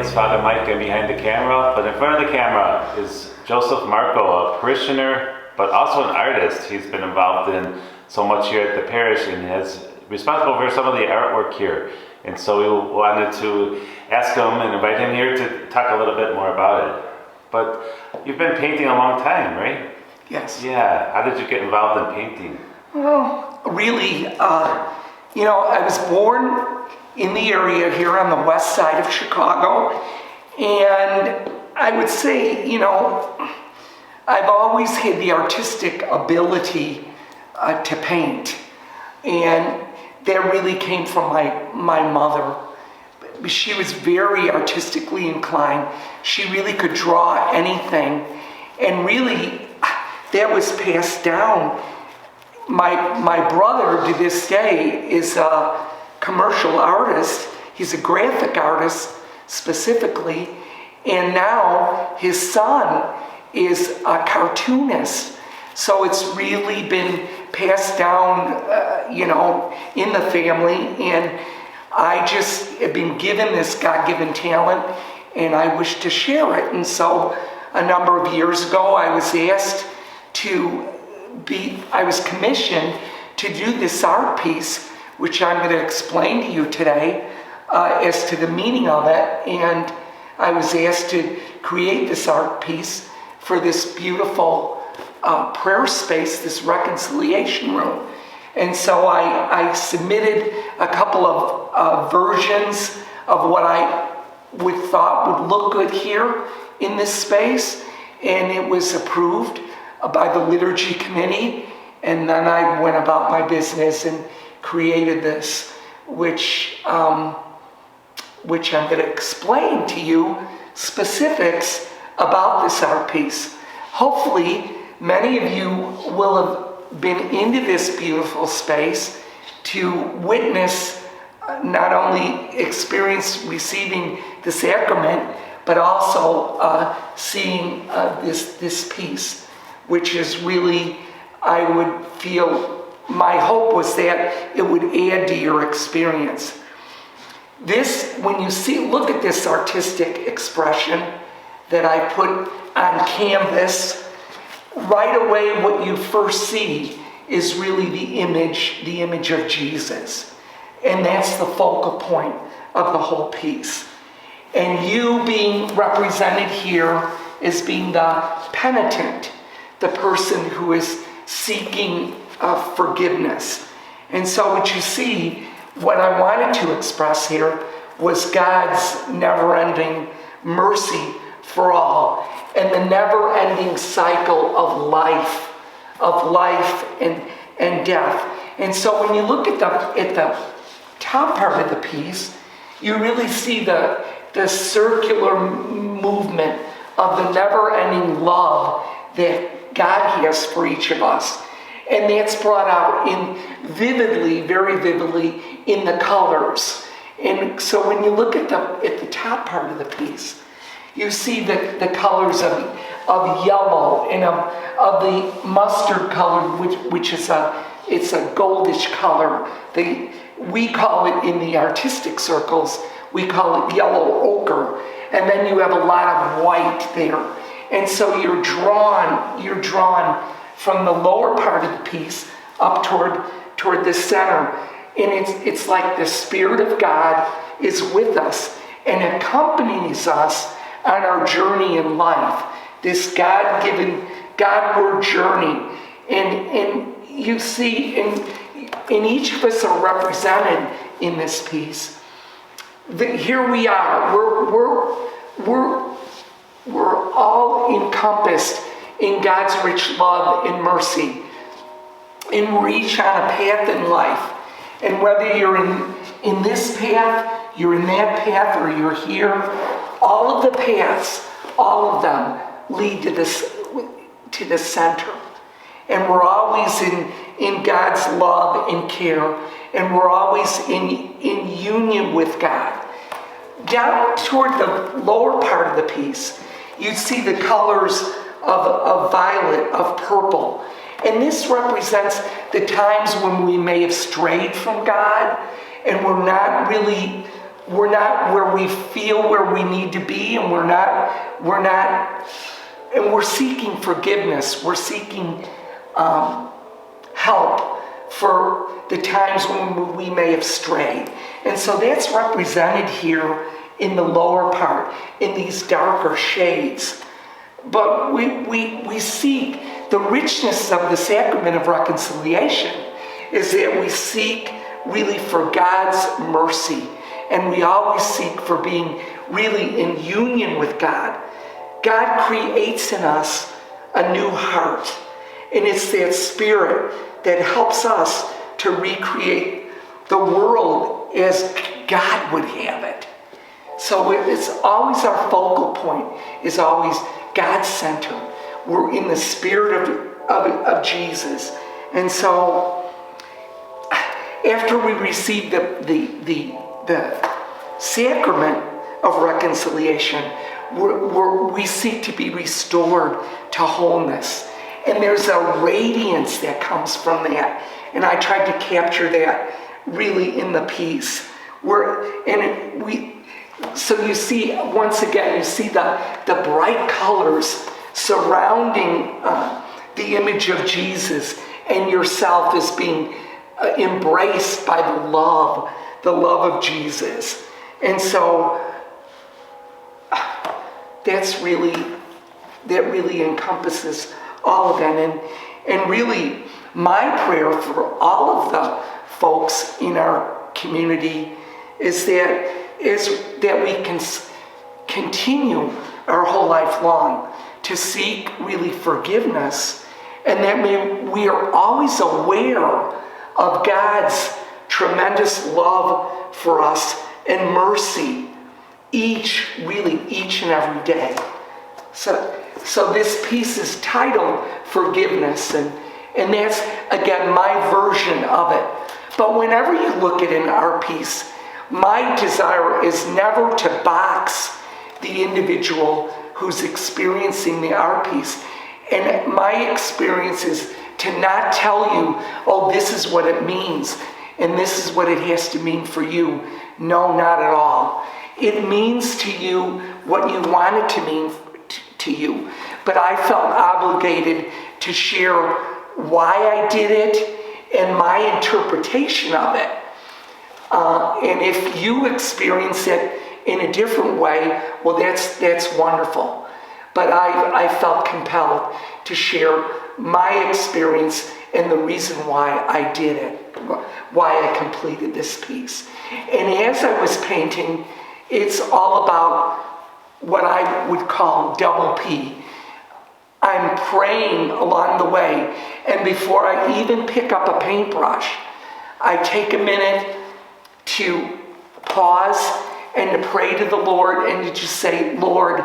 is Father Mike, and behind the camera, but in front of the camera is Joseph Marco, a parishioner, but also an artist. He's been involved in so much here at the parish and is responsible for some of the artwork here. And so we wanted to ask him and invite him here to talk a little bit more about it. But you've been painting a long time, right? Yes. Yeah. How did you get involved in painting? Well, really, I was born in the area here on the west side of Chicago, and I would say, I've always had the artistic ability to paint, and that really came from my mother. She was very artistically inclined. She really could draw anything, and really that was passed down. My brother to this day is a commercial artist. He's a graphic artist specifically, and now his son is a cartoonist. So it's really been passed down, in the family, and I just have been given this God-given talent, and I wish to share it. And so a number of years ago, I was commissioned to do this art piece, which I'm going to explain to you today as to the meaning of it. And I was asked to create this art piece for this beautiful prayer space, this reconciliation room. And so I submitted a couple of versions of what I thought would look good here in this space, and it was approved by the liturgy committee. And then I went about my business and created this, which I'm going to explain to you specifics about this art piece. Hopefully, many of you will have been into this beautiful space to witness not only experience receiving the sacrament, but also seeing this piece, which is really, I would feel, my hope was that it would add to your experience. This, when you look at this artistic expression that I put on canvas, right away what you first see is really the image of Jesus. And that's the focal point of the whole piece. And you being represented here as being the penitent, the person who is seeking forgiveness. And so what you see, what I wanted to express here was God's never-ending mercy for all, and the never-ending cycle of life and death. And so when you look at the top part of the piece, you really see the circular movement of the never-ending love that God has for each of us. And that's brought out very vividly in the colors. And so when you look at the top part of the piece, you see the colors of yellow and of the mustard color, which is it's a goldish color. We call it in the artistic circles, we call it yellow ochre. And then you have a lot of white there. And so you're drawn from the lower part of the piece up toward the center. And it's like the Spirit of God is with us and accompanies us on our journey in life, this God-given, God-word journey. And you see, in each of us are represented in this piece. Here we are. We're all encompassed in God's rich love and mercy. And we're each on a path in life. And whether you're in this path, you're in that path, or you're here, all of the paths, all of them lead to the center. And we're always in God's love and care, and we're always in union with God. Down toward the lower part of the piece, you see the colors of violet, of purple. And this represents the times when we may have strayed from God and we're not really we're not where we feel where we need to be, and we're seeking forgiveness. We're seeking help for the times when we may have strayed. And so that's represented here in the lower part, in these darker shades. But we seek the richness of the sacrament of reconciliation is that we seek really for God's mercy. And we always seek for being really in union with God. God creates in us a new heart. And it's that spirit that helps us to recreate the world as God would have it. So it's always our focal point, is always God-centered. We're in the spirit of Jesus. And so after we receive the sacrament of reconciliation, we seek to be restored to wholeness. And there's a radiance that comes from that. And I tried to capture that really in the piece. So you see, once again, you see the bright colors surrounding the image of Jesus, and yourself is being embraced by the love of Jesus. And so that really encompasses all of that. And really, my prayer for all of the folks in our community is that we can continue our whole life long to seek really forgiveness, and that we are always aware of God's tremendous love for us and mercy each and every day. So this piece is titled Forgiveness, and that's, again, my version of it. But whenever you look at an art piece, my desire is never to box the individual who's experiencing the art piece. And my experience is to not tell you, oh, this is what it means, and this is what it has to mean for you. No, not at all. It means to you what you want it to mean to you. But I felt obligated to share why I did it and my interpretation of it. And if you experience it in a different way, well, that's wonderful. But I felt compelled to share my experience and the reason why I did it, why I completed this piece. And as I was painting, it's all about what I would call double P. I'm praying along the way, and before I even pick up a paintbrush, I take a minute to pause and to pray to the Lord and to just say, Lord,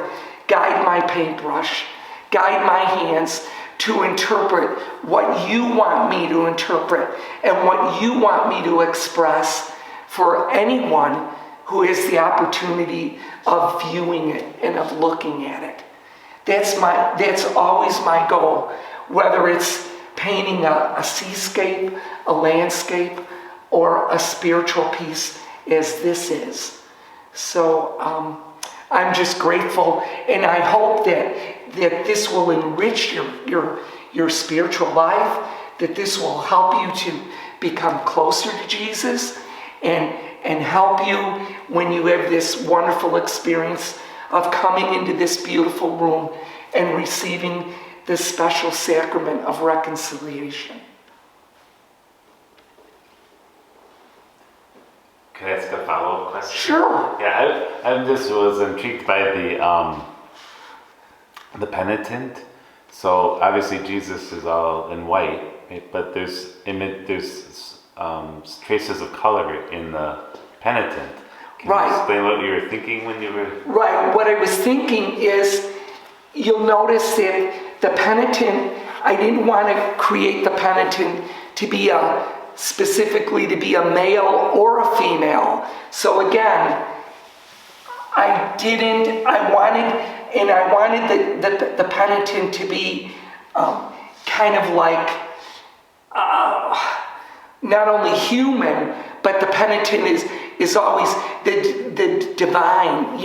guide my paintbrush, guide my hands to interpret what you want me to interpret and what you want me to express for anyone who has the opportunity of viewing it and of looking at it. That's always my goal, whether it's painting a seascape, a landscape, or a spiritual piece as this is. So I'm just grateful, and I hope that this will enrich your spiritual life, that this will help you to become closer to Jesus, and help you when you have this wonderful experience of coming into this beautiful room and receiving the special sacrament of reconciliation. Can I ask a follow-up question? Sure. Yeah, I just was intrigued by the penitent. So obviously Jesus is all in white, right? But there's traces of color in the penitent. Can you explain what you were thinking when you were... Right. What I was thinking is, you'll notice that the penitent, I didn't want to create the penitent to be specifically to be a male or a female. So again, I wanted the penitent to be kind of like not only human, but the penitent is always the divine,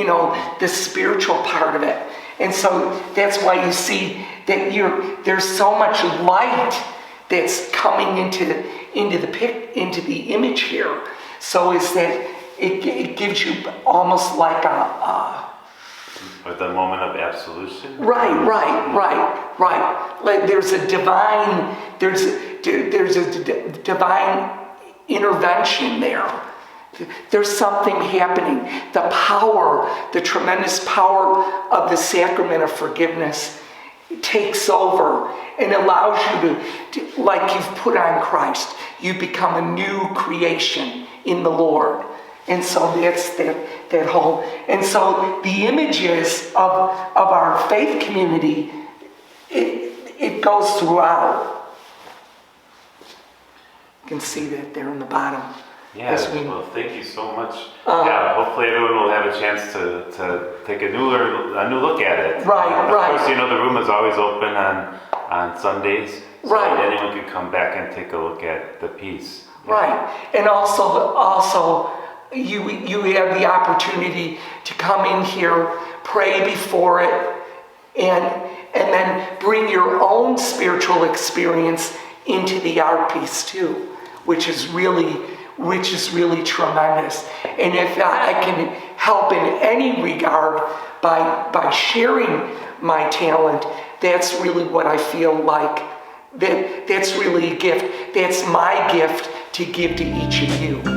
the spiritual part of it. And so that's why you see that there's so much light that's coming into the image here. So is that it gives you almost like At the moment of absolution? Right. Like there's a divine intervention there. There's something happening. The power, the tremendous power of the sacrament of forgiveness takes over and allows you to, like you've put on Christ, you become a new creation in the Lord. And so that's that whole, and so the images of our faith community, it goes throughout. You can see that there in the bottom. Yeah, well, thank you so much. Hopefully everyone will have a chance to take a new look at it. Right. Of course, the room is always open on Sundays. So anyone can come back and take a look at the piece. Yeah. Right. And also you have the opportunity to come in here, pray before it, and then bring your own spiritual experience into the art piece too, which is really tremendous. And if I can help in any regard by sharing my talent, that's really what I feel like. That's really a gift. That's my gift to give to each of you.